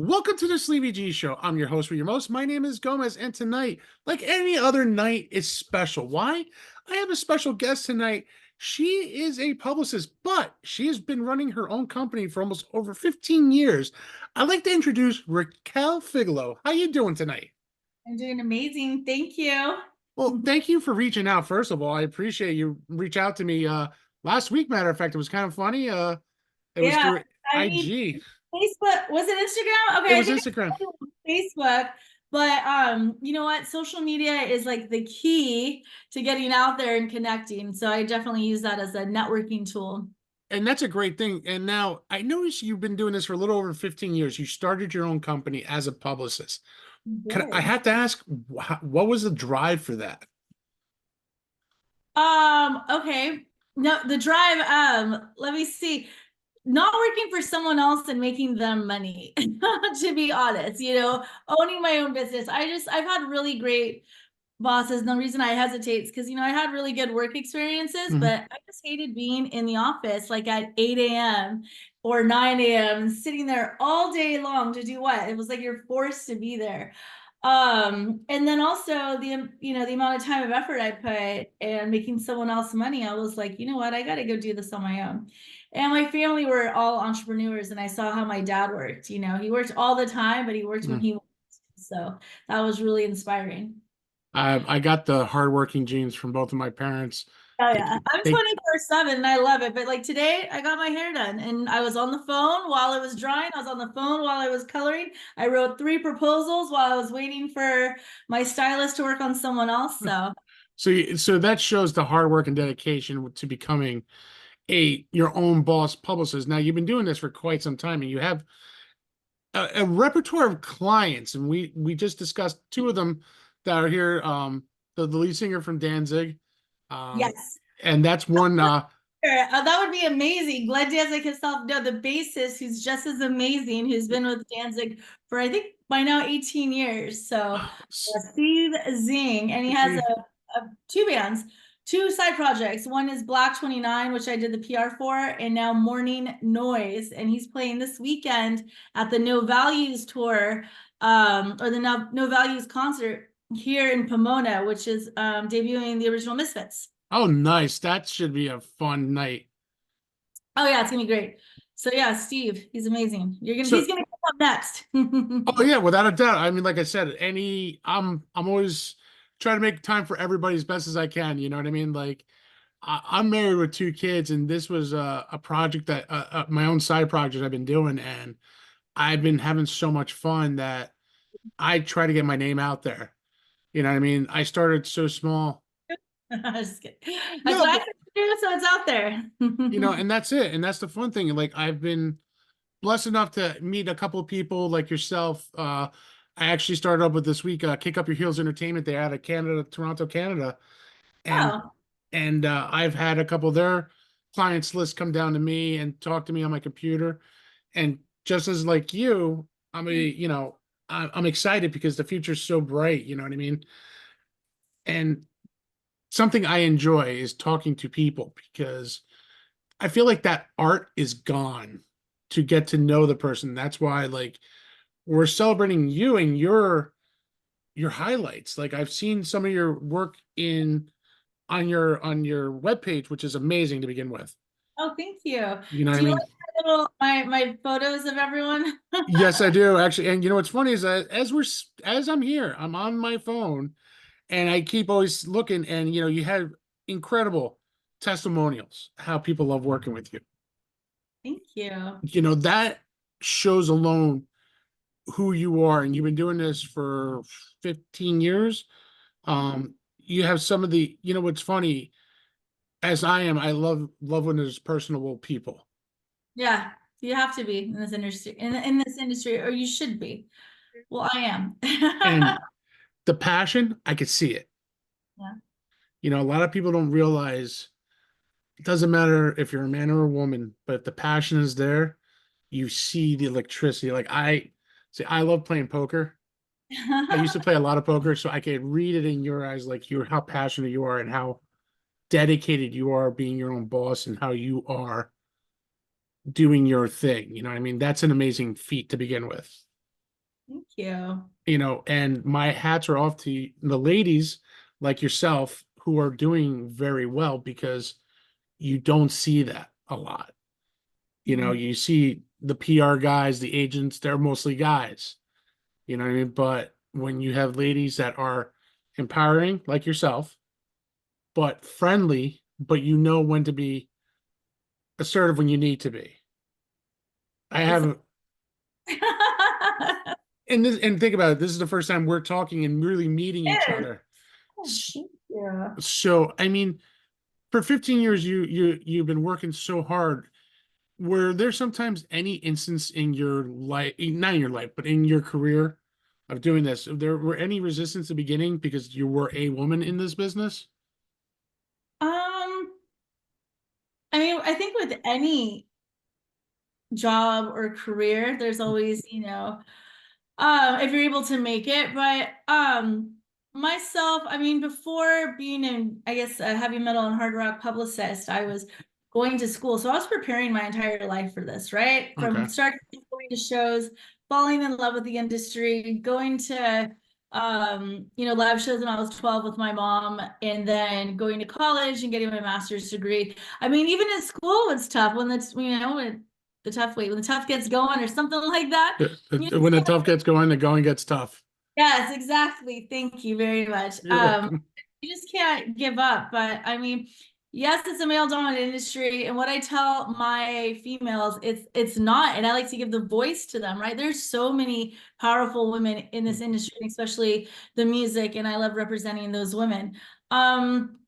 Welcome to the Sleepy G Show. I'm your host with your most. My name is Gomez, and tonight, like any other night, is special. Why? I have a special guest tonight. She is a publicist, but she has been running her own company for almost over 15 years. I'd like to introduce Raquel Figlo. How you doing tonight? I'm doing amazing. Thank you. Well, thank you for reaching out. First of all, I appreciate you reach out to me last week. Matter of fact, it was kind of funny. It was Yeah, through I mean, IG. Facebook, was it Instagram? It Okay, I was think Instagram. it was Facebook, but you know what? Social media is like the key to getting out there and connecting. So I definitely use that as a networking tool. And that's a great thing. And now I notice you've been doing this for a little over 15 years. You started your own company as a publicist. I Good. have to ask, what was the drive for that? Okay. No, the drive, let me see. Not working for someone else and making them money, to be honest, owning my own business. I've had really great bosses. No reason I hesitate is because, I had really good work experiences, Mhm. but I just hated being in the office like at 8 a.m. or 9 a.m. sitting there all day long to do what? It was like you're forced to be there. And then also the amount of time of effort I put and making someone else money, I was like, you know what, I got to go do this on my own. And my family were all entrepreneurs, and I saw how my dad worked. He worked all the time, but he worked when Mm. he wanted to. So that was really inspiring. I got the hardworking genes from both of my parents. Oh They, yeah, I'm they, 24/7 and I love it. But like today, I got my hair done and I was on the phone while I was drawing. I was on the phone while I was coloring. I wrote 3 proposals while I was waiting for my stylist to work on someone else. So so that shows the hard work and dedication to becoming your own boss publicist. Now you've been doing this for quite some time, and you have a repertoire of clients, and we just discussed two of them that are here. The lead singer from Danzig, um, yes, and that's one. sure. That would be amazing. Glenn Danzig himself, no, the bassist who's just as amazing, who's been with Danzig for I think by now 18 years. So Steve Zing, and he has two bands, two side projects. One is Black 29, which I did the PR for, and now Morning Noise. And he's playing this weekend at the No Values tour, or the No Values concert here in Pomona, which is debuting the original Misfits. Oh, nice! That should be a fun night. Oh yeah, it's gonna be great. So yeah, Steve, he's amazing. So, He's gonna come up next. oh yeah, without a doubt. I mean, like I said, I'm always trying to make time for everybody as best as I can. You know what I mean? Like, I'm married with two kids, and this was a project that my own side project I've been doing, and I've been having so much fun that I try to get my name out there. You know what I mean? I started so small. Just kidding. That's No, what I but have to do, so it's out there. and that's it. And that's the fun thing. Like I've been blessed enough to meet a couple of people like yourself. I actually started up with this week, Kick Up Your Heels Entertainment. They're out of Canada, Toronto, Canada. And Oh, I've had a couple of their clients list come down to me and talk to me on my computer. And just as like you, I'm excited because the future's so bright, you know what I mean? And something I enjoy is talking to people because I feel like that art is gone to get to know the person. That's why like we're celebrating you and your highlights. Like I've seen some of your work in on your webpage, which is amazing to begin with. oh, thank you. You know what I Do you like mean? my photos of everyone? Yes, I do actually. And you know what's funny is that as I'm here, I'm on my phone and I keep always looking, and you have incredible testimonials how people love working with you. Thank you. That shows alone who you are, and you've been doing this for 15 years. You have some of the, what's funny, as I am, I love when there's personable people. Yeah, you have to be in this industry, in this industry, or you should be. Well, I am. And the passion, I could see it. Yeah. A lot of people don't realize it doesn't matter if you're a man or a woman, but if the passion is there, you see the electricity. Like I say, I love playing poker. I used to play a lot of poker, so I could read it in your eyes, like you're how passionate you are and how dedicated you are being your own boss and how you are doing your thing. You know what I mean? That's an amazing feat to begin with. Thank you. And my hats are off to the ladies like yourself who are doing very well, because you don't see that a lot. Mm. You see the PR guys, the agents, they're mostly guys. You know what I mean? But when you have ladies that are empowering, like yourself, but friendly, but you know when to be assertive when you need to be. I It's have, and think about it, this is the first time we're talking and really meeting each it is. other. Oh, thank you. So, I mean, for 15 years, you've been working so hard. Were there sometimes any instance in your life, not in your life, but in your career of doing this, there were any resistance at the beginning because you were a woman in this business? Um, I mean, I think with any job or career, there's always, if you're able to make it. But myself, I mean, before being in, I guess, a heavy metal and hard rock publicist, I was going to school. So I was preparing my entire life for this, right? From Okay. start going to shows, falling in love with the industry, going to live shows when I was 12 with my mom, and then going to college and getting my master's degree. I mean, even in school it's tough when when the tough gets going or something like that. You When the tough gets going, the going gets tough. Yes, exactly. Thank you very much. You're welcome. You just can't give up. But I mean, yes, it's a male-dominant industry, and what I tell my females, it's not, and I like to give the voice to them, right? There's so many powerful women in this industry, especially the music, and I love representing those women. Um,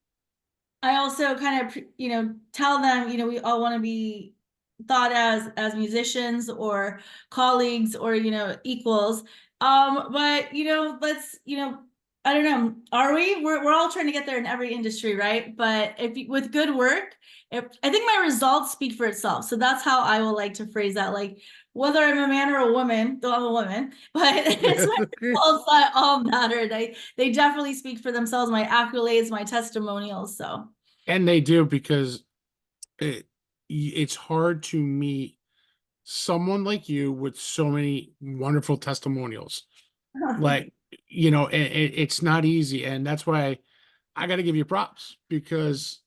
I also kind of, tell them, we all want to be thought as musicians or colleagues or, equals. But let's, I don't know, are we? We're all trying to get there in every industry, right? But if with good work, I think my results speak for itself. So that's how I will like to phrase that. Like whether I'm a man or a woman, though I'm a woman, but it's my results that all matter. They definitely speak for themselves, my accolades, my testimonials. So And they do, because it's hard to meet someone like you with so many wonderful testimonials. Like, it's not easy. And that's why I got to give you props, because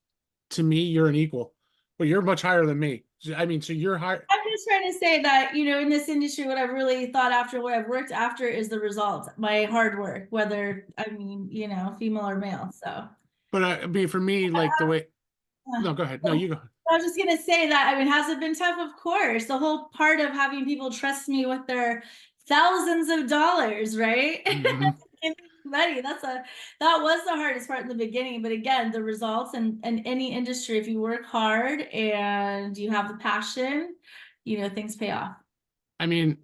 to me, you're an equal, but you're much higher than me. I mean, so you're higher. I'm just trying to say that, in this industry, what I've really thought after, what I've worked after is the results, my hard work, whether, I mean, female or male. So But I mean, for me, like the way, no, go ahead. No, you go. I was just gonna say that, I mean, has it been tough? Of course. The whole part of having people trust me with their thousands of dollars, right? Mhm. Money. That was the hardest part in the beginning. But again, the results and any industry, if you work hard and you have the passion, things pay off. I mean,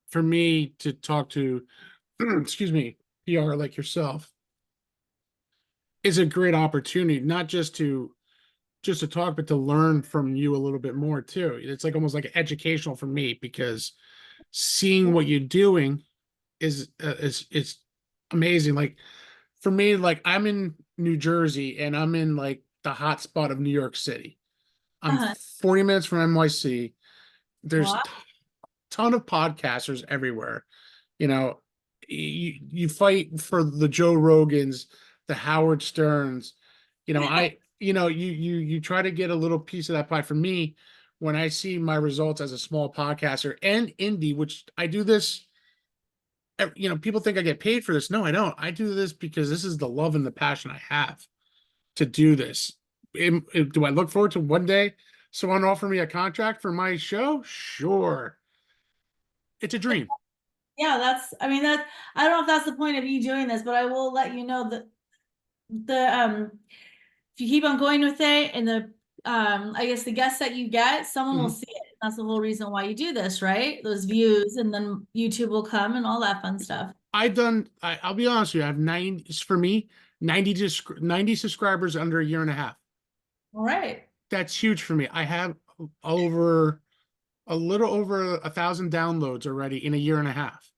for me to talk to, excuse me, PR like yourself is a great opportunity, not just to talk, but to learn from you a little bit more too. It's like almost like educational for me, because seeing what you're doing is amazing. Like for me, like I'm in New Jersey and I'm in like the hot spot of New York City. I'm Uh-huh. 40 minutes from NYC. There's Wow. ton of podcasters everywhere. You know, you fight for the Joe Rogans, the Howard Sterns. You try to get a little piece of that pie. For me, when I see my results as a small podcaster and indie, which I do this, people think I get paid for this. No, I don't. I do this because this is the love and the passion I have to do this. Do I look forward to one day someone offer me a contract for my show? Sure. It's a dream. Yeah, I mean, I don't know if that's the point of you doing this, but I will let you know that if you keep on going with it and I guess the guests that you get, someone will Mhm. see it. That's the whole reason why you do this, right? Those views, and then YouTube will come and all that fun stuff. I'll be honest with you, I have 90, for me, 90 subscribers under a year and a half. All right. That's huge for me. I have over a little over 1,000 downloads already in a year and a half.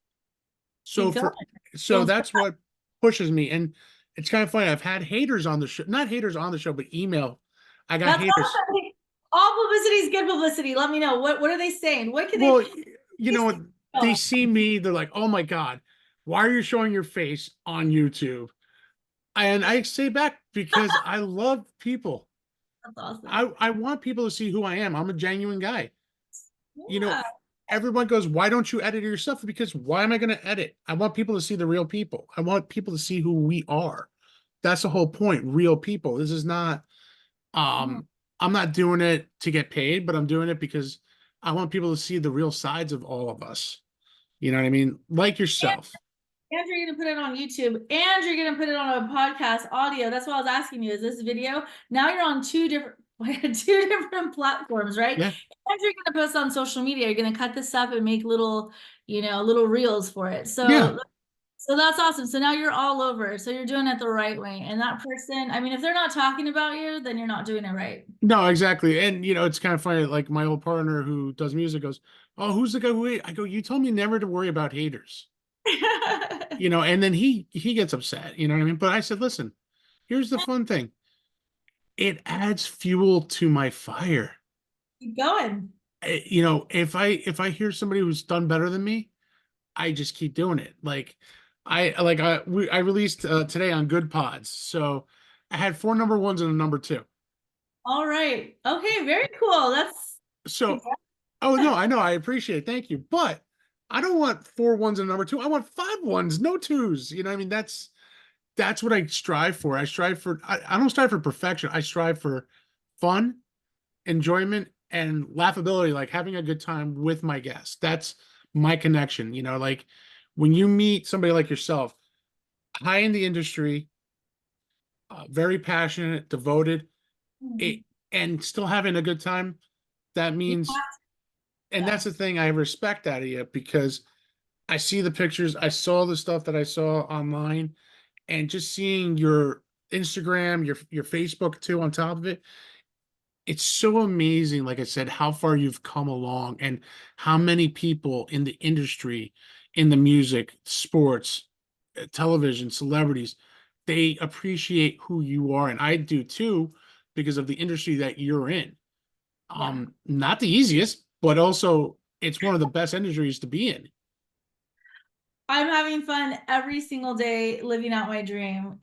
So Keep going. so Build. that's what pushes me. And it's kind of funny. I've had haters on the show, not haters on the show, but email. I got That's haters. awesome. All publicity is good publicity. Let me know. What are they saying? What can they Well, you know what? they Oh, see me, they're like, oh my God, why are you showing your face on YouTube? And I say back because I love people. that's awesome. I want people to see who I am. I'm a genuine guy. You know, Yeah. everyone goes, why don't you edit your stuff? Because why am I going to edit? I want people to see the real people. I want people to see who we are. That's the whole point. Real people. This is not, Mhm. I'm not doing it to get paid, but I'm doing it because I want people to see the real sides of all of us. You know what I mean? Like yourself. And you're gonna put it on YouTube, and you're gonna put it on a podcast audio. That's what I was asking you. Is this video? Now you're on two different two different platforms, right? Yeah. And you're gonna post on social media. You're gonna cut this up and make little, little reels for it. Yeah. So that's awesome. So now you're all over. So you're doing it the right way. And that person, I mean, if they're not talking about you, then you're not doing it right. No, exactly. And it's kind of funny. Like my old partner who does music goes, "Oh, who's the guy who?" I go, "You told me never to worry about haters." And then he gets upset. You know what I mean? But I said, "Listen, here's the fun thing. It adds fuel to my fire. Keep going. If I hear somebody who's done better than me, I just keep doing it. I released today on Good Pods, so I had 4 number 1s and a number 2. All right. Okay, very cool. That's So, oh no, I know, I appreciate it. Thank you. But I don't want 4 1s and a number 2. I want 5 1s, no 2s. You know what I mean? That's what I strive for. I don't strive for perfection. I strive for fun, enjoyment, and laughability, like having a good time with my guests. That's my connection. Like when you meet somebody like yourself, high in the industry, very passionate, devoted, it, and still having a good time, that means, and yeah. that's the thing, I respect out of you because I see the pictures, I saw the stuff that I saw online, and just seeing your Instagram, your Facebook too on top of it, it's so amazing, like I said, how far you've come along and how many people in the industry, in the music, sports, television, celebrities, they appreciate who you are. And I do too, because of the industry that you're in. Yeah. Not the easiest, but also it's one of the best industries to be in. I'm having fun every single day living out my dream,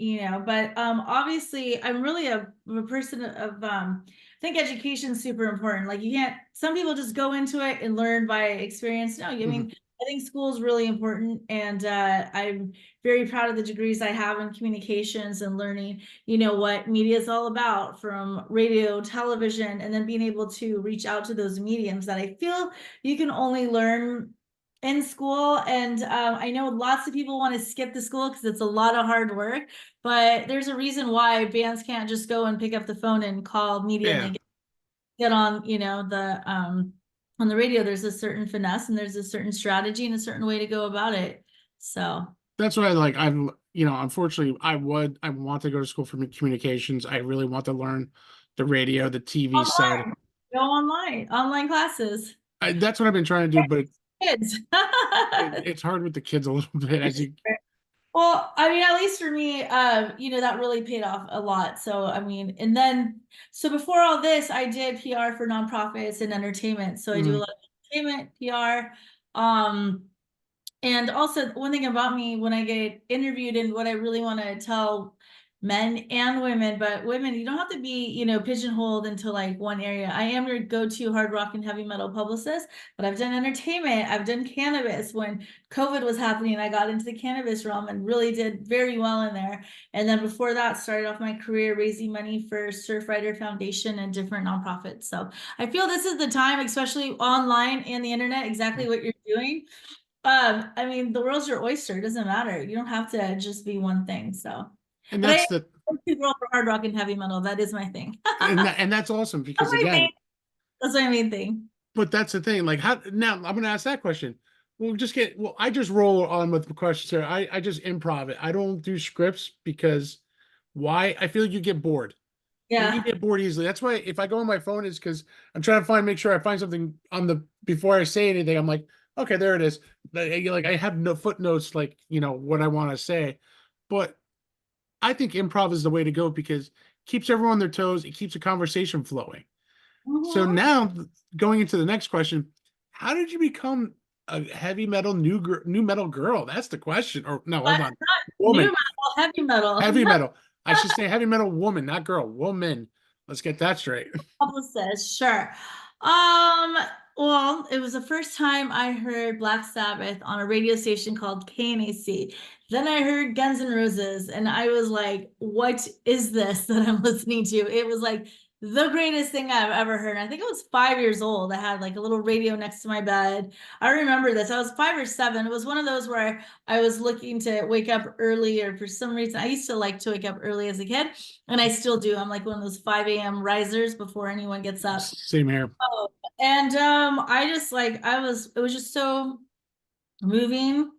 but obviously I'm really a person of I think education's super important. Like you can't some people just go into it and learn by experience. No, I Mhm. mean I think school is really important, and I'm very proud of the degrees I have in communications and learning, what media is all about, from radio, television, and then being able to reach out to those mediums that I feel you can only learn in school. And I know lots of people want to skip the school because it's a lot of hard work, but there's a reason why bands can't just go and pick up the phone and call media and Yeah, they get on, the on the radio. There's a certain finesse and there's a certain strategy and a certain way to go about it. So that's what I like. Unfortunately, I want to go to school for communications. I really want to learn the radio, the TV side. online, go online classes. That's what I've been trying to do, but Kids. it's hard with the kids a little bit as you. Well, I mean, at least for me, that really paid off a lot. So, I mean, and then, so before all this, I did PR for nonprofits and entertainment. So I do a Mm, lot of entertainment PR. Um, and also, one thing about me when I get interviewed, and what I really want to tell men and women, but women, you don't have to be, pigeonholed into like one area. I am your go-to hard rock and heavy metal publicist, but I've done entertainment, I've done cannabis. When COVID was happening, I got into the cannabis realm and really did very well in there. And then before that, started off my career raising money for Surfrider Foundation and different nonprofits. So I feel this is the time, especially online and the internet, exactly what you're doing. I mean, the world's your oyster. It doesn't matter. You don't have to just be one thing. So, and but I that's the am a girl for hard rock and heavy metal. That is my thing. and that's awesome That's because my thing. again, That's my main thing. but that's the thing. Like how now I'm gonna ask that question. I just roll on with the questions here. I just improv it. I don't do scripts because why? I feel like you get bored. You Yeah. get bored easily. That's why if I go on my phone, it's because I'm trying to make sure I find something on the before I say anything. I'm like, okay, there it is. Like I have no footnotes, like what I want to say. But I think improv is the way to go because it keeps everyone on their toes. It keeps the conversation flowing. So Mhm. now going into the next question, how did you become a heavy metal new metal girl? That's the question. Or no, But hold on. not new Woman. metal, heavy metal. Heavy metal. I should say heavy metal woman, not girl. Woman. Let's get that straight. Publicist, sure. Um, well, it was the first time I heard Black Sabbath on a radio station called KNAC. Then I heard Guns N' Roses, and I was like, what is this that I'm listening to? It was like the greatest thing I've ever heard. I think I was 5 years old. I had like a little radio next to my bed. I remember this. I was 5 or 7. It was one of those where I was looking to wake up early, or for some reason, I used to like to wake up early as a kid. And I still do. I'm like one of those 5 a.m. risers before anyone gets up. Same here. Oh, and I just like it was just so moving.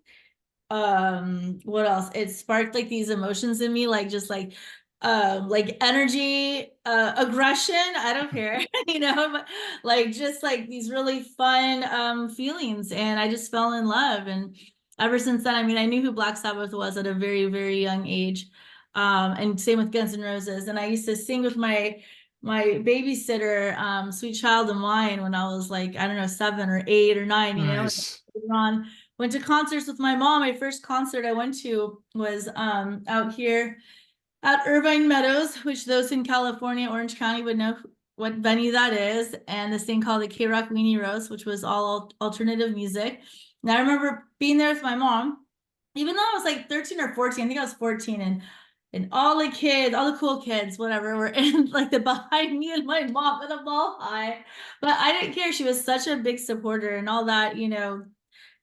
What else? It sparked like these emotions in me, like just like energy, aggression, I don't care, but like just like these really fun feelings. And I just fell in love. And ever since then, I mean, I knew who Black Sabbath was at a very, very young age. And same with Guns N' Roses. And I used to sing with my babysitter, Sweet Child of Mine, when I was like, I don't know, 7 or 8 or 9, Nice. on went to concerts with my mom. My first concert I went to was out here at Irvine Meadows, which those in California, Orange County would know what venue that is, and this thing called the K-Rock Weenie Roast, which was all alternative music. And I remember being there with my mom, even though I was like 13 or 14, I think I was 14, and all the kids, all the cool kids, whatever, were in like the behind me and my mom in a ball high. But I didn't care. She was such a big supporter, and all that,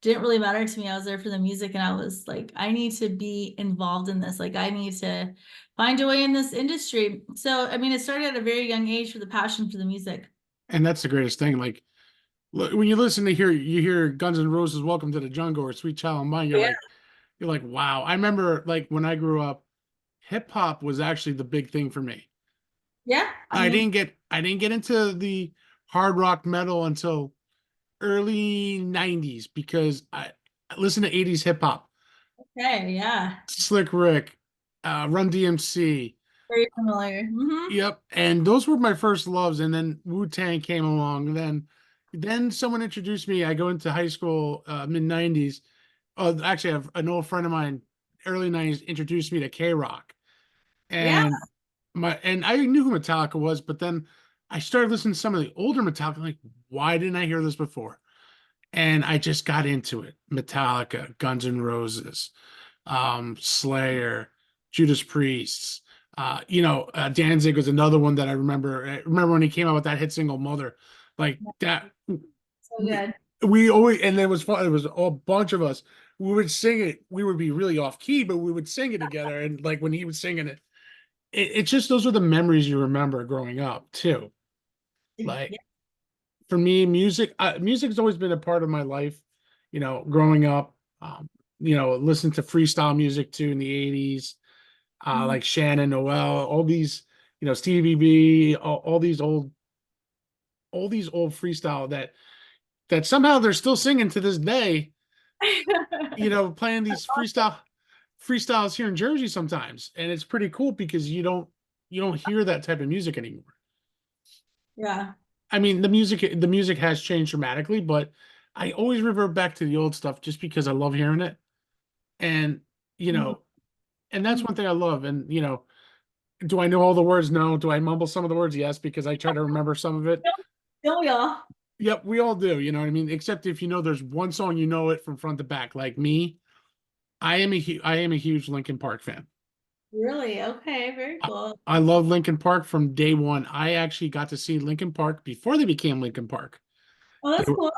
didn't really matter to me. I was there for the music, and I was like, I need to be involved in this. Like, I need to find a way in this industry. So, I mean, it started at a very young age for the passion for the music. And that's the greatest thing. Like when you listen to you hear Guns N' Roses Welcome to the Jungle or Sweet Child of Mine, Yeah. you're like, wow. I remember like when I grew up, hip hop was actually the big thing for me. Yeah. I mean, I didn't get into the hard rock metal until early 90s because I listened to 80s hip hop. okay. Yeah. Slick Rick, Run DMC. Very familiar. Yep. And those were my first loves. And then Wu-Tang came along. And then someone introduced me. I go into high school, mid 90s. Actually, I have an old friend of mine, early 90s, introduced me to K-Rock. Yeah. And I knew who Metallica was, but then I started listening to some of the older Metallica. Like, why didn't I hear this before? And I just got into it. Metallica, Guns N' Roses, Slayer, Judas Priests. Danzig was another one that I remember. I remember when he came out with that hit single "Mother," like that. So good. We always, and it was fun. It was a bunch of us. We would sing it. We would be really off key, but we would sing it together. And like when he was singing it, it's just those are the memories you remember growing up too. Like Yeah. for me, music has always been a part of my life. Growing up, listen to freestyle music too in the 80s, Mhm. like Shannon Noel, all these, Stevie B, all these old freestyle that somehow they're still singing to this day, playing these freestyles here in Jersey sometimes. And it's pretty cool because you don't hear that type of music anymore. Yeah. I mean, the music has changed dramatically, but I always revert back to the old stuff just because I love hearing it. And, you Mhm. know, and that's one thing I love. And, do I know all the words? No. Do I mumble some of the words? Yes, because I try to remember some of it. Don't we all? Yep, we all do, you know what I mean? Except if there's one song you know it from front to back. Like me, I am a huge Linkin Park fan. Really? Okay. Very I, cool. I love Linkin Park from day one. I actually got to see Linkin Park before they became Linkin Park. Oh, that's cool.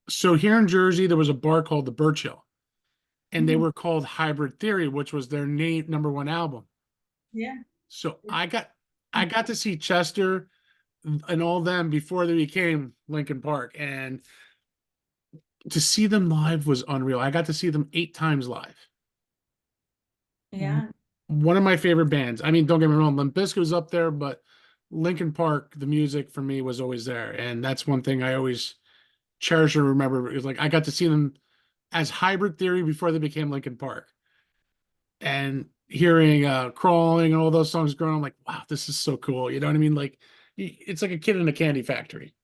So here in Jersey, there was a bar called the Birchill, and they Mhm. were called Hybrid Theory, which was their number one album. Yeah. So I got to see Chester and all them before they became Linkin Park, and to see them live was unreal. I got to see them 8 times live. Yeah. One of my favorite bands. I mean, don't get me wrong, Limp Bizkit was up there, but Linkin Park, the music for me was always there, and that's one thing I always cherish and remember. It was like I got to see them as Hybrid Theory before they became Linkin Park, and hearing Crawling and all those songs growing, I'm like, wow, this is so cool. You know what I mean? Like it's like a kid in a candy factory.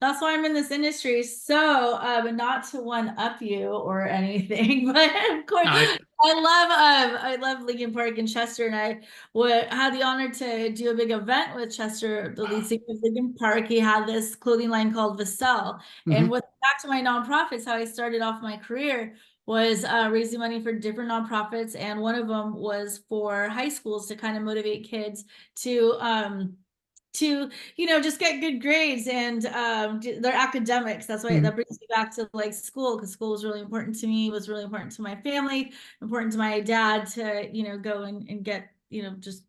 That's why I'm in this industry. So, not to one up you or anything, but of course, I I love Lincoln Park in Chester, and I would had the honor to do a big event with Chester, the lead singer of Lincoln Park. He had this clothing line called Vassell, and mhm. with back to my nonprofits, how I started off my career was raising money for different nonprofits, and one of them was for high schools to kind of motivate kids to just get good grades and their academics. That's why that Mhm. brings me back to like school, because school was really important to me, was really important to my family, important to my dad to go and get just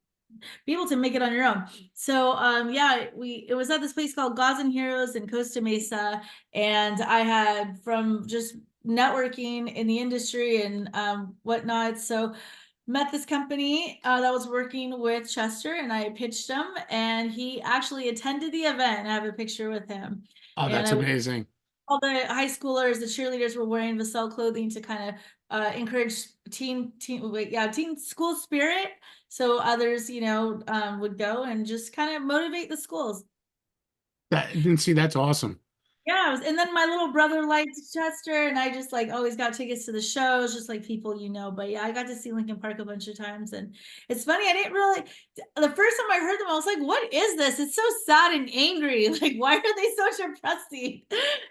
be able to make it on your own. So yeah, we it was at this place called Gods and Heroes in Costa Mesa, and I had from just networking in the industry and whatnot. So met this company that was working with Chester, and I pitched him, and he actually attended the event. And I have a picture with him, Oh, and that's I amazing. all the high schoolers, the cheerleaders were wearing Vassell clothing to kind of encourage teen school spirit. So others, would go and just kind of motivate the schools. That didn't see that's awesome. Yeah, and then my little brother liked Chester, and I just like always got tickets to the shows, just like people But yeah, I got to see Lincoln Park a bunch of times, and it's funny. I didn't really. The first time I heard them, I was like, "What is this? It's so sad and angry. Like, why are they so depressing?"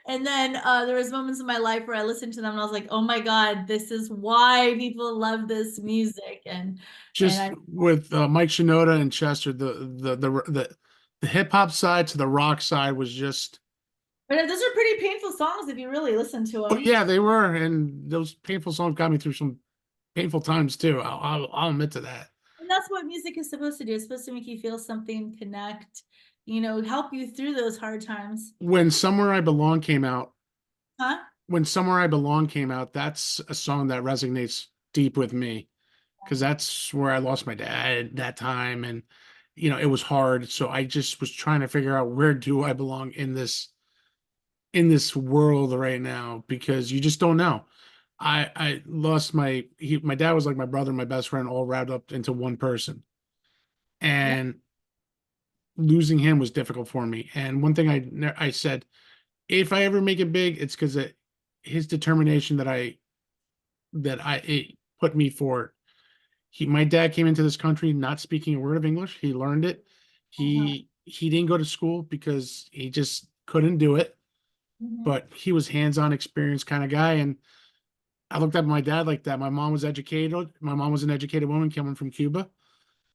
And then there was moments in my life where I listened to them, and I was like, "Oh my God, this is why people love this music." And Just I with Mike Shinoda and Chester, the hip hop side to the rock side was just. but those are pretty painful songs if you really listen to Oh them. yeah, they were, and those painful songs got me through some painful times too. I'll admit to that. And that's what music is supposed to do. It's supposed to make you feel something, connect, help you through those hard times. When Somewhere I Belong came out, Huh? that's a song that resonates deep with me because that's where I lost my dad at that time, and it was hard. So I just was trying to figure out where do I belong in this world right now because you just don't know. I lost my dad was like my brother, my best friend, all wrapped up into one person, Yeah. and losing him was difficult for me. And one thing I said, if I ever make it big, it's because his determination that it put me forward. My dad came into this country not speaking a word of English. He learned it. Uh-huh. He didn't go to school because he just couldn't do it. Mhm. But he was hands-on experience kind of guy. And I looked at my dad like that. My mom was educated. My mom was an educated woman coming from Cuba,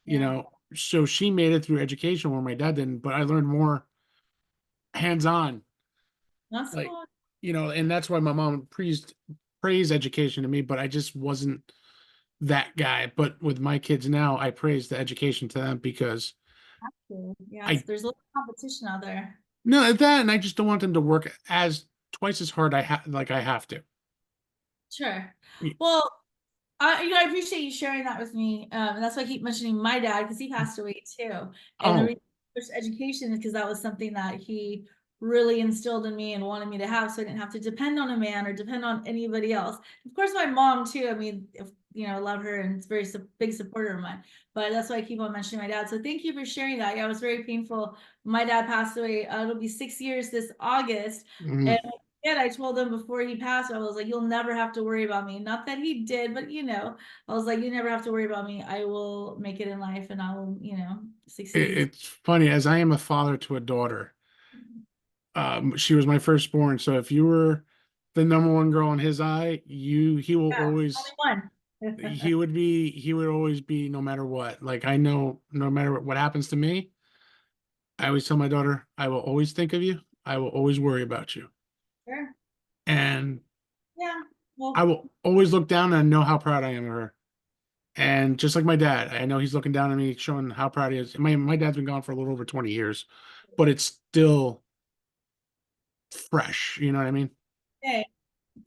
Yeah. so she made it through education where my dad didn't. But I learned more hands-on, That's like, cool. and that's why my mom praised education to me, but I just wasn't that guy. But with my kids now, I praise the education to them because Cool. Yes, I there's a little competition out there. know that, and I just don't want them to work as twice as hard I have to. Sure. Well, I appreciate you sharing that with me. And that's why I keep mentioning my dad, because he passed away too. And the Oh, reason for education is because that was something that he really instilled in me and wanted me to have, so I didn't have to depend on a man or depend on anybody else. Of course, my mom too. I mean, if, I love her and it's very big supporter of mine. But that's why I keep on mentioning my dad. So thank you for sharing that. Yeah, it was very painful. My dad passed away. It'll be 6 years this August. mm, And I told him before he passed, I was like, "You'll never have to worry about me." Not that he did, but I was like, "You never have to worry about me. I will make it in life, and I will, succeed." it's funny as I am a father to a daughter. She was my firstborn, so if you were the number one girl in his eye, he will Yeah, only always one. he would always be no matter what. Like I know no matter what happens to me, I always tell my daughter, I will always think of you. I will always worry about you. Sure. And Yeah. I Well, will always look down and know how proud I am of her. And just like my dad, I know he's looking down at me, showing how proud he is. My dad's been gone for a little over 20 years, but it's still fresh, you know what I mean? okay,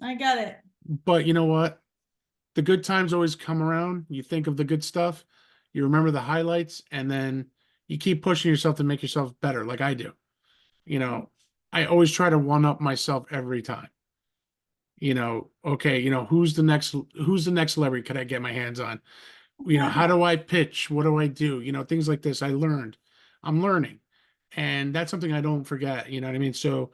I got it. But you know what? The good times always come around. You think of the good stuff, you remember the highlights, and then you keep pushing yourself to make yourself better, like I do. You know, I always try to one up myself every time. Okay, who's the next celebrity could I get my hands on? How do I pitch? What do I do? Things like this. I'm learning. And that's something I don't forget, you know what I mean? So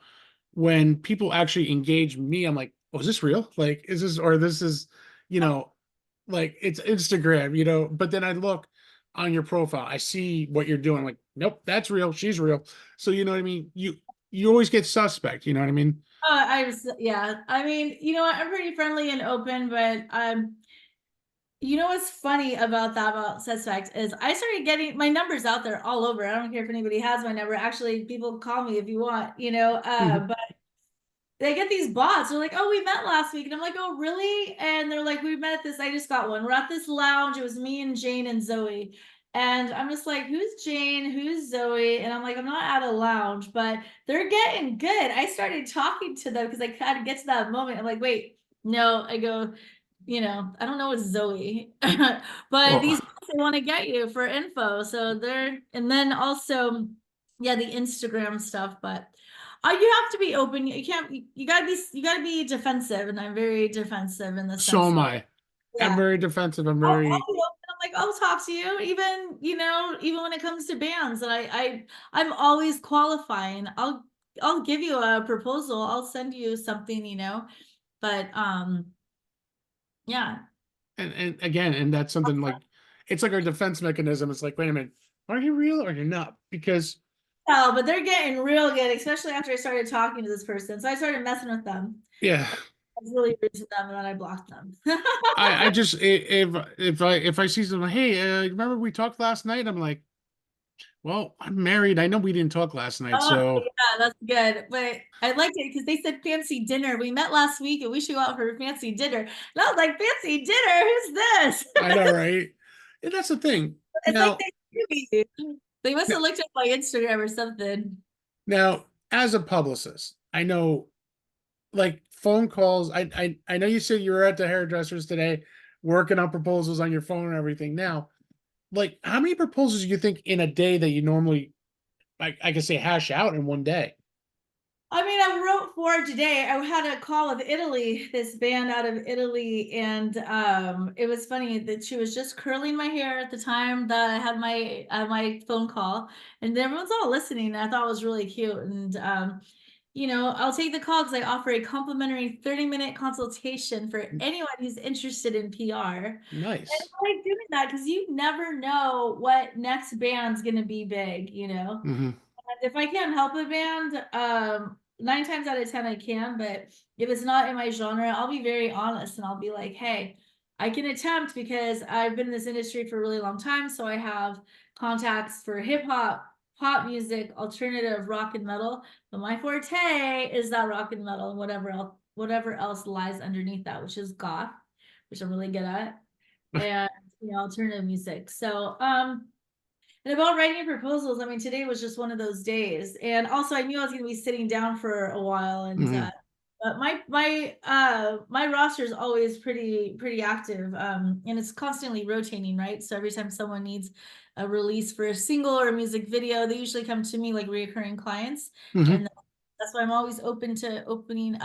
when people actually engage me, I'm like, oh, is this real? Like, is this, or this is, you know, like it's Instagram, you know, but then I look on your profile, I see what you're doing. Like, nope, that's real. She's real. So, you know what I mean? You always get suspect, you know what I mean? Yeah. I mean, you know what? I'm pretty friendly and open, but you know what's funny about that about suspect is I started getting my numbers out there all over. I don't care if anybody has my number. Actually, people call me if you want, you know. Mhm. But they get these bots. They're like, "Oh, we met last week," and I'm like, "Oh, really?" And they're like, "We met at this. I just got one. We're at this lounge. It was me and Jane and Zoe." And I'm just like, "Who's Jane? Who's Zoe?" And I'm like, "I'm not at a lounge, but they're getting good." I started talking to them because I kind of get to that moment. I'm like, "Wait, no." I go, you know, I don't know what's Zoe, but these Well, they want to get you for info. So they're, and then also, yeah, the Instagram stuff, but you have to be open. You can't, you gotta be defensive. And I'm very defensive in the so sense am that, I. I'm yeah, very defensive. I'm I'll very, be open. I'm like, I'll talk to you, even, you know, even when it comes to bands. And I'm always qualifying. I'll give you a proposal. I'll send you something, you know, but, yeah. and again, and that's something like, it's like our defense mechanism. It's like, wait a minute, are you real or you're not? Because, Oh, but they're getting real good, especially after I started talking to this person. So I started messing with them. yeah, I was really rude to them, and then I blocked them. I just, if I see someone, hey, remember we talked last night? I'm like, well, I'm married. I know we didn't talk last night, Oh, so yeah, that's good. But I liked it because they said fancy dinner. We met last week and we should go out for a fancy dinner. And I was like, fancy dinner? Who's this? I know, right? And that's the thing. It's like Now, they knew me. They must have looked at my Instagram or something. now, as a publicist, I know like phone calls. I know you said you were at the hairdressers today, working on proposals on your phone and everything. Now, like, how many proposals do you think in a day that you normally, like, I can say, hash out in one day? I mean, I wrote for today. I had a call with Italy, this band out of Italy, and it was funny that she was just curling my hair at the time that I had my phone call, and everyone's all listening. And I thought it was really cute, and you know, I'll take the call because I offer a complimentary 30-minute consultation for anyone who's interested in PR. And Nice. I like doing that because you never know what next band's gonna be big, you know. Hmm. If I can't help a band, 9 times out of 10 I can, but if it's not in my genre, I'll be very honest and I'll be like, hey, I can attempt because I've been in this industry for a really long time. So I have contacts for hip hop, pop music, alternative rock and metal. But my forte is that rock and metal and whatever else lies underneath that, which is goth, which I'm really good at, and you know, alternative music. So and about writing proposals, I mean, today was just one of those days. And also I knew I was going to be sitting down for a while. And Hmm. but my roster is always pretty active. And it's constantly rotating, right? So every time someone needs a release for a single or a music video, they usually come to me like recurring clients. Hmm. And that's why I'm always open to opening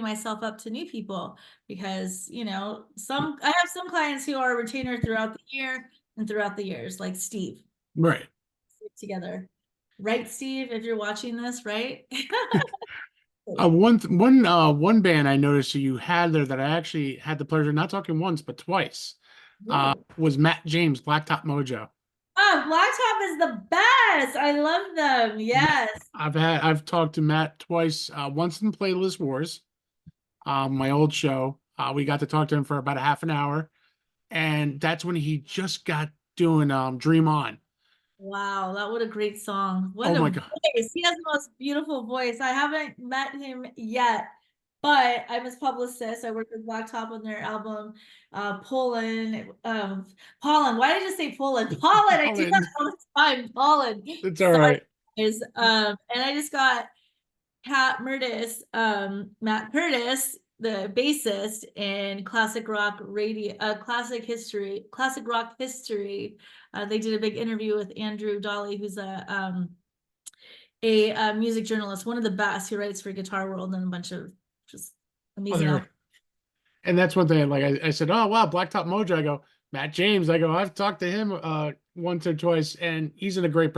myself up to new people because, you know, I have some clients who are a retainer throughout the year and throughout the years, like Steve Right. together. Right, Steve, if you're watching this, right? One band I noticed you had there that I actually had the pleasure of not talking once but twice Ooh. was Matt James, Blacktop Mojo. Oh, Blacktop is the best. I love them. Matt, Yes. I've talked to Matt twice, once in Playlist Wars, my old show. We got to talk to him for about a half an hour, and that's when he just got doing Dream On. Wow, that what a great song. What Oh a my God. voice. He has the most beautiful voice. I haven't met him yet, but I'm his publicist. I work with Blacktop on their album, Poland. Pollen. Why did I just say Poland? Pollen. I do that Holland. all the time. Pollen. It's all Sorry, right. guys. And I just got Pat Murtis, Matt Curtis, the bassist in classic rock history. They did a big interview with Andrew Dolly, who's a music journalist, one of the best, who writes for Guitar World and a bunch of just Oh, amazing albums. there. And that's one thing. Like I said, oh wow, Blacktop Mojo. I go Matt James. I go, I've talked to him once or twice, and he's in a great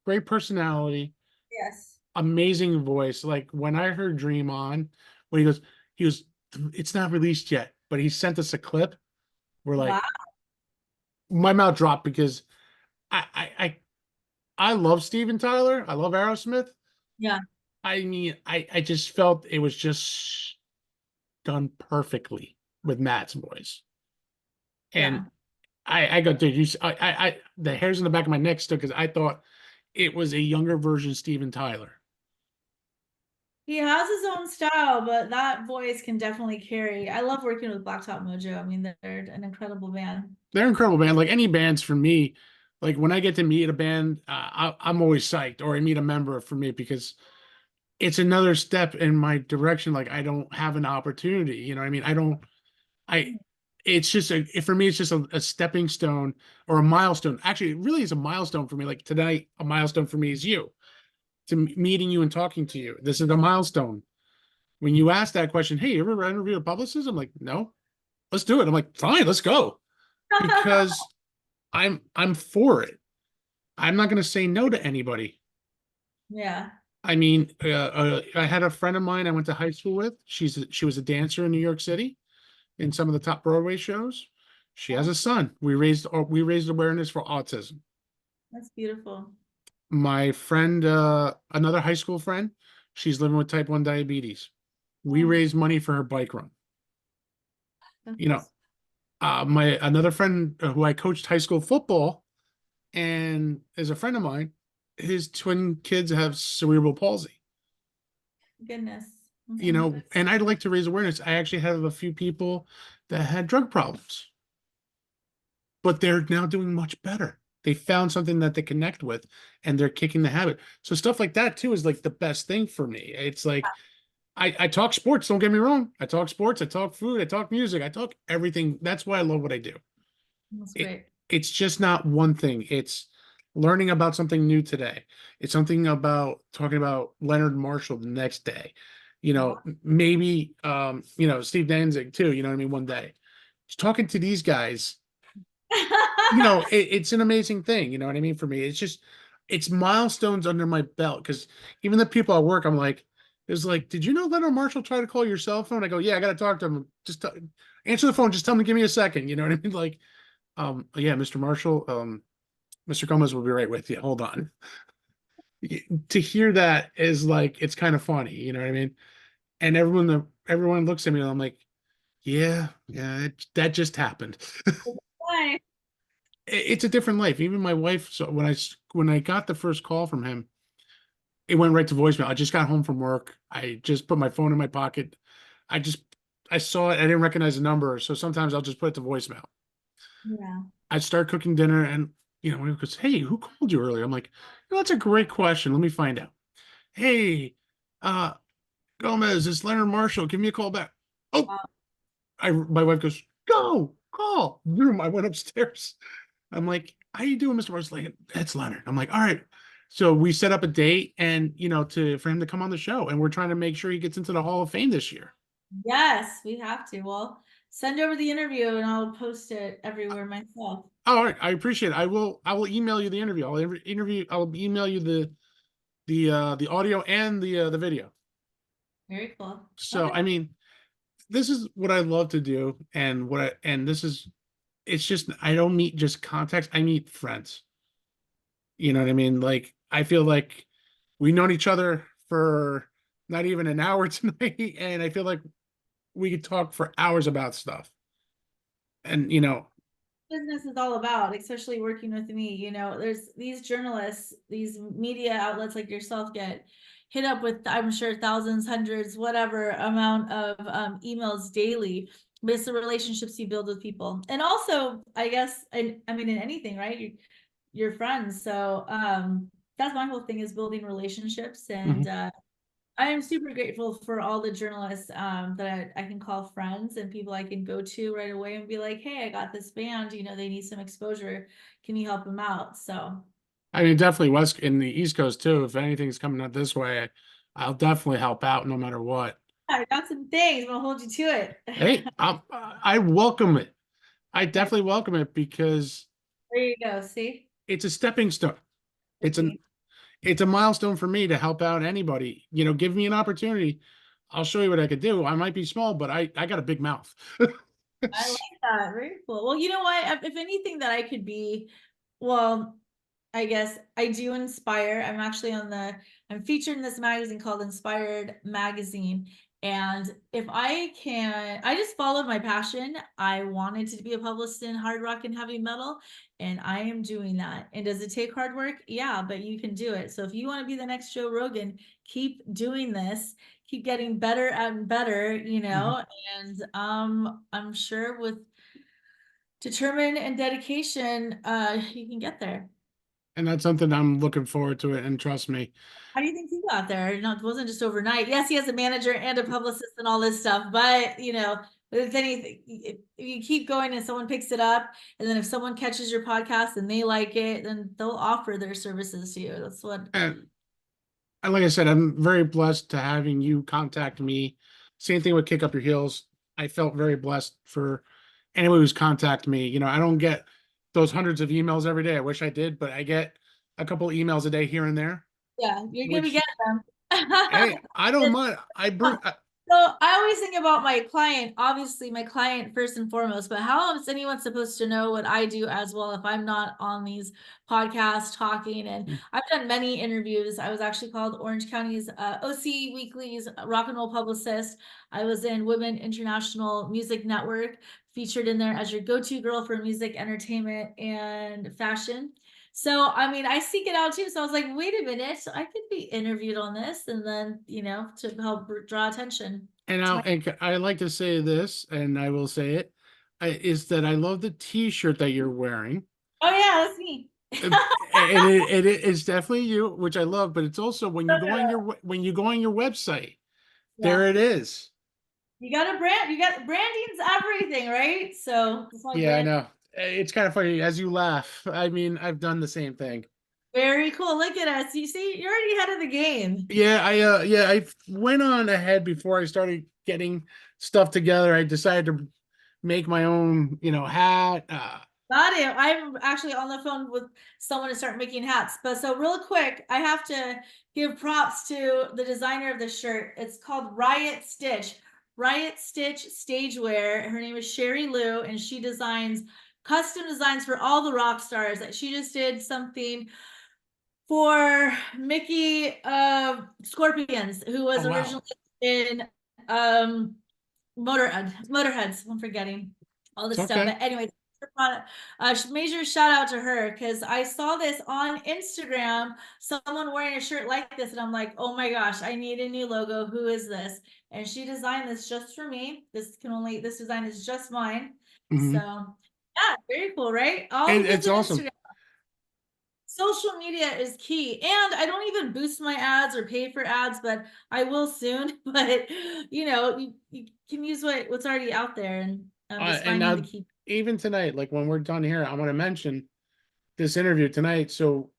great personality, Yes. amazing voice. Like when I heard Dream On, when he was, it's not released yet, but he sent us a clip. We're Wow. like, my mouth dropped because I, I, I, I love Steven Tyler. I love Aerosmith. Yeah. I mean, I just felt it was just done perfectly with Matt's voice. And Yeah. I go, dude, the hairs in the back of my neck stood because I thought it was a younger version of Steven Tyler. He has his own style, but that voice can definitely carry. I love working with Blacktop Mojo. I mean, they're an incredible band. They're incredible band. Like any bands for me, like when I get to meet a band, I'm always psyched, or I meet a member for me because it's another step in my direction. Like I don't have an opportunity, you know what I mean? I, it's just for me, it's just a stepping stone or a milestone. Actually, it really is a milestone for me. Like tonight, a milestone for me is you, to meeting you and talking to you. This is a milestone. When you ask that question, hey, you ever interview a publicist? I'm like, no, let's do it. I'm like, fine, let's go. Because I'm for it. I'm not going to say no to anybody. Yeah. I mean, I had a friend of mine I went to high school with. She was a dancer in New York City in some of the top Broadway shows. She has Oh, a son. We raised awareness for autism. that's beautiful. My friend, another high school friend, she's living with type 1 diabetes. We Oh, raised money for her bike run. that's You know, my another friend who I coached high school football and is a friend of mine, his twin kids have cerebral palsy. goodness. You Mhm. know, and I'd like to raise awareness. I actually have a few people that had drug problems, but they're now doing much better. They found something that they connect with and they're kicking the habit. So stuff like that too is like the best thing for me. It's like I talk sports, don't get me wrong. I talk sports, I talk food, I talk music, I talk everything. That's why I love what I do. That's it great. it's just not one thing. It's learning about something new today. It's something about talking about Leonard Marshall the next day. You know, Wow. maybe Steve Danzig too, you know what I mean, one day. Just talking to these guys, it's an amazing thing, you know what I mean, for me. It's milestones under my belt because even the people at work, I'm like, it's like, did you know Leonard Marshall tried to call your cell phone? I go, yeah, I got to talk to him. Just answer the phone. Just tell him to give me a second. You know what I mean? Like, yeah, Mr. Marshall, Mr. Gomez will be right with you. Hold on. To hear that is like it's kind of funny, you know what I mean? And everyone looks at me and I'm like, yeah, yeah, that just happened. Why? It's a different life. Even my wife, so when I got the first call from him, it went right to voicemail. I just got home from work. I just put my phone in my pocket. I just I saw it. I didn't recognize the number, so sometimes I'll just put it to voicemail. Yeah. I start cooking dinner and he goes, hey, who called you earlier? I'm like, that's a great question. Let me find out. Hey, uh, Gomez, it's Leonard Marshall. Give me a call back. Oh, Wow. my wife goes, go, call. Boom. I went upstairs. I'm like, how you doing, Mr. Marshall? Like, that's Leonard. I'm like, all right. So we set up a date and for him to come on the show. And we're trying to make sure he gets into the Hall of Fame this year. Yes, we have to. Well, send over the interview and I'll post it everywhere myself. All right, I appreciate it. I will email you the interview. I'll email you the audio and the video. Very cool. So Okay. I mean, this is what I love to do, and this is it's just I don't meet just contacts, I meet friends. You know what I mean? Like I feel like we've known each other for not even an hour tonight, and I feel like we could talk for hours about stuff. And Business is all about, especially working with me. There's these journalists, these media outlets like yourself get hit up with, I'm sure, thousands, hundreds, whatever amount of emails daily. But it's the relationships you build with people. And also, I guess, I mean, in anything, right? Your friends. So that's my whole thing, is building relationships. And mhm. I am super grateful for all the journalists that I can call friends and people I can go to right away and be like, hey, I got this band, they need some exposure. Can you help them out? So I mean, definitely West in the East Coast too. If anything's coming up this way, I'll definitely help out no matter what. I got some things. I'll hold you to it. Hey, I welcome it. I definitely welcome it because There you go. See? it's a stepping stone. It's an See? it's a milestone for me to help out anybody. You know, give me an opportunity. I'll show you what I could do. I might be small, but I got a big mouth. I like that. Very cool. Well, you know what? If anything that I could be, well, I guess I do inspire. I'm featured in this magazine called Inspired Magazine. And if I can, I just followed my passion. I wanted to be a publicist in hard rock and heavy metal, and I am doing that. And does it take hard work? Yeah, but you can do it. So if you want to be the next Joe Rogan, keep doing this, keep getting better and better, Mhm. and I'm sure with determined and dedication, you can get there. And that's something I'm looking forward to it. And trust me, How do you think he got there? No, it wasn't just overnight. Yes, he has a manager and a publicist and all this stuff, but if anything, if you keep going and someone picks it up, and then if someone catches your podcast and they like it, then they'll offer their services to you. That's what. and like I said, I'm very blessed to having you contact me. Same thing with Kick Up Your Heels. I felt very blessed for anyone who's contacted me. You know, I don't get those hundreds of emails every day. I wish I did, but I get a couple emails a day here and there, Yeah, you're gonna be which, getting hey, them. I don't mind. I bring, So I always think about my client, obviously my client first and foremost, but how is anyone supposed to know what I do as well if I'm not on these podcasts talking? And I've done many interviews. I was actually called Orange County's OC Weekly's rock and roll publicist. I was in Women International Music Network, featured in there as your go-to girl for music, entertainment, and fashion. So, I mean, I seek it out too. So I was like, wait a minute, I could be interviewed on this, and then, to help draw attention and to I'll, my. and I like to say this, and I will say it, is that I love the T-shirt that you're wearing. Oh yeah, that's me. And it's definitely you, which I love, but it's also when you go on your website, there Yeah. it is. You got a brand, branding's everything, right? So it's all Yeah, I brand. know. It's kind of funny as you laugh. I mean, I've done the same thing. Very cool. Look at us. You see, you're already ahead of the game. I went on ahead before I started getting stuff together. I decided to make my own, hat. Got it. I'm actually on the phone with someone to start making hats. But so real quick, I have to give props to the designer of the shirt. It's called Riot Stitch. Riot Stitch Stagewear. Her name is Sherry Lou, and she designs custom designs for all the rock stars. That she just did something for Mickey Scorpions, who Oh was wow. originally in um Motorheads. I'm forgetting all It's this stuff. okay. But anyway, major shout out to her because I saw this on Instagram, someone wearing a shirt like this, and I'm like, oh my gosh, I need a new logo. Who is this? And she designed this just for me. This design is just mine. So Hmm. yeah, very cool, right? All because It's of awesome. Instagram. Social media is key, and I don't even boost my ads or pay for ads, but I will soon. But you can use what's already out there, and I'm just And finding the now, key. even tonight, like when we're done here, I'm going to mention this interview tonight. So,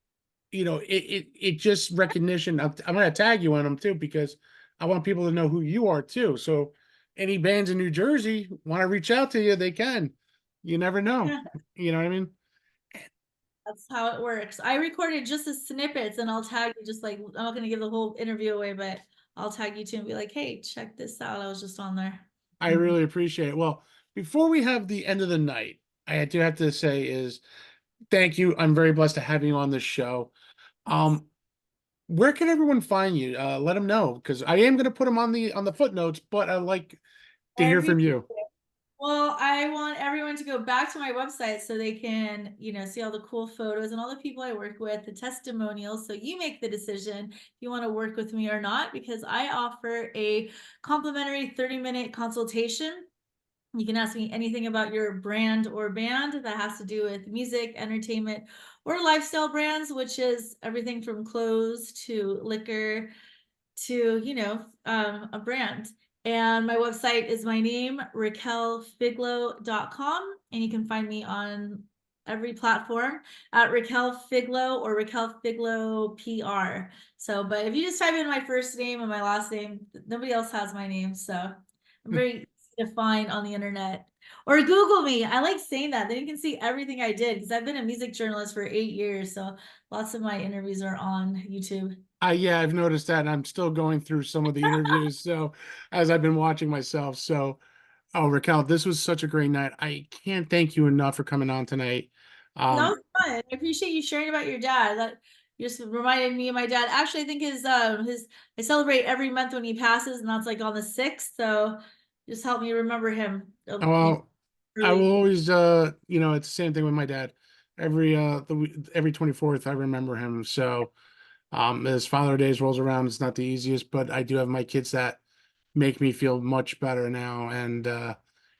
it just recognition. I'm going to tag you on them too, because I want people to know who you are too. So, any bands in New Jersey want to reach out to you, they can. You never know. Yeah, You know what I mean? that's how it works. I recorded just the snippets, and I'll tag you. Just like I'm not going to give the whole interview away, but I'll tag you too and be like, "Hey, check this out. I was just on there." I really appreciate it. Well, before we have the end of the night, I do have to say is thank you. I'm very blessed to have you on this show. Um, where can everyone find you? Let them know, because I am going to put them on the footnotes, but I like to I hear from appreciate you. it. Well, I want everyone to go back to my website so they can, see all the cool photos and all the people I work with, the testimonials. So you make the decision if you want to work with me or not, because I offer a complimentary 30-minute consultation. You can ask me anything about your brand or band that has to do with music, entertainment, or lifestyle brands, which is everything from clothes to liquor to a brand. And my website is my name, Raquelfiglo.com, and you can find me on every platform at Raquel Figlo or Raquel Figlo PR. So, but if you just type in my first name and my last name, nobody else has my name. So I'm very easy to find on the internet. Or Google me. I like saying that. Then you can see everything I did because I've been a music journalist for 8 years. So lots of my interviews are on YouTube. Yeah, I've noticed that, and I'm still going through some of the interviews. So as I've been watching myself, so oh, Raquel, this was such a great night. I can't thank you enough for coming on tonight. That Um, was fun. I appreciate you sharing about your dad. That just reminded me of my dad. Actually, I think his I celebrate every month when he passes, and that's like on the 6th. So just help me remember him. It'll be well, I will early. always, it's the same thing with my dad. Every 24th, I remember him. So, as Father Days rolls around, it's not the easiest, but I do have my kids that make me feel much better now. And,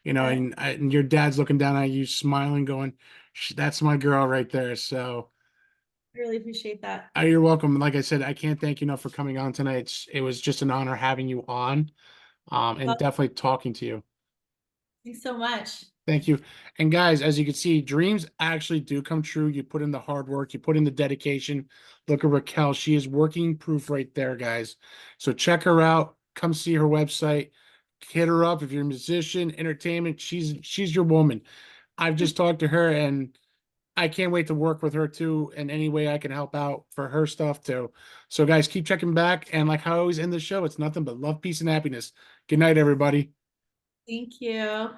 and your dad's looking down at you, smiling, going, That's my girl right there." So, I really appreciate that. you're welcome. Like I said, I can't thank you enough for coming on tonight. It was just an honor having you on, and Well, definitely talking to you. thanks so much. Thank you. And guys, as you can see, dreams actually do come true. You put in the hard work, you put in the dedication. Look at Raquel. She is working proof right there, guys. So check her out. Come see her website. Hit her up if you're a musician, entertainment. She's your woman. I've just talked to her and I can't wait to work with her too in any way I can help out for her stuff too. So guys, keep checking back. And like how I always end the show, it's nothing but love, peace, and happiness. Good night, everybody. Thank you.